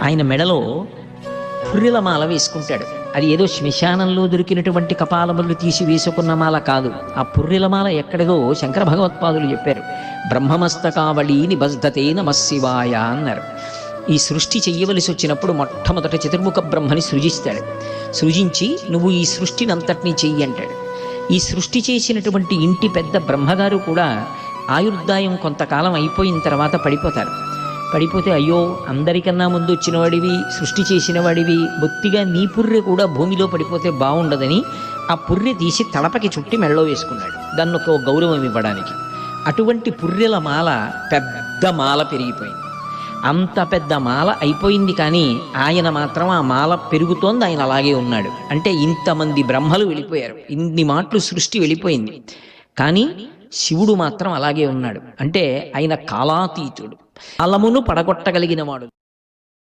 ఆయన మెడలో పుర్రెల మాల వేసుకుంటాడు. అది ఏదో శ్మశానంలో దొరికినటువంటి కపాలములు తీసి వేసుకున్న మాల కాదు. ఆ పుర్రెల మాల ఎక్కడదో శంకర భగవత్పాదులు చెప్పారు. బ్రహ్మమస్తకావళి నిబద్ధతే నమశివాయ అన్నారు. ఈ సృష్టి చెయ్యవలసి వచ్చినప్పుడు మొట్టమొదట చతుర్ముఖ బ్రహ్మని సృజిస్తాడు. సృజించి నువ్వు ఈ సృష్టిని అంతటినీ చెయ్యి అంటాడు. ఈ సృష్టి చేసినటువంటి ఇంటి పెద్ద బ్రహ్మగారు కూడా ఆయుర్దాయం కొంతకాలం అయిపోయిన తర్వాత పడిపోతారు. పడిపోతే అయ్యో అందరికన్నా ముందు వచ్చిన వాడివి, సృష్టి చేసిన వాడివి, బొత్తిగా నీ పుర్రె కూడా భూమిలో పడిపోతే బాగుండదని ఆ పుర్రె తీసి తలపకి చుట్టి మెళ్ళో వేసుకున్నాడు, దాన్ని ఒక గౌరవం ఇవ్వడానికి. అటువంటి పుర్రెల మాల పెద్ద మాల పెరిగిపోయింది. అంత పెద్ద మాల అయిపోయింది, కానీ ఆయన మాత్రం ఆ మాల పెరుగుతోంది, ఆయన అలాగే ఉన్నాడు. అంటే ఇంతమంది బ్రహ్మలు వెళ్ళిపోయారు, ఇన్ని మాటలు సృష్టి వెళ్ళిపోయింది, కానీ శివుడు మాత్రం అలాగే ఉన్నాడు. అంటే ఆయన కాలాతీతుడు, కాలమును పడగొట్టగలిగిన వాడు.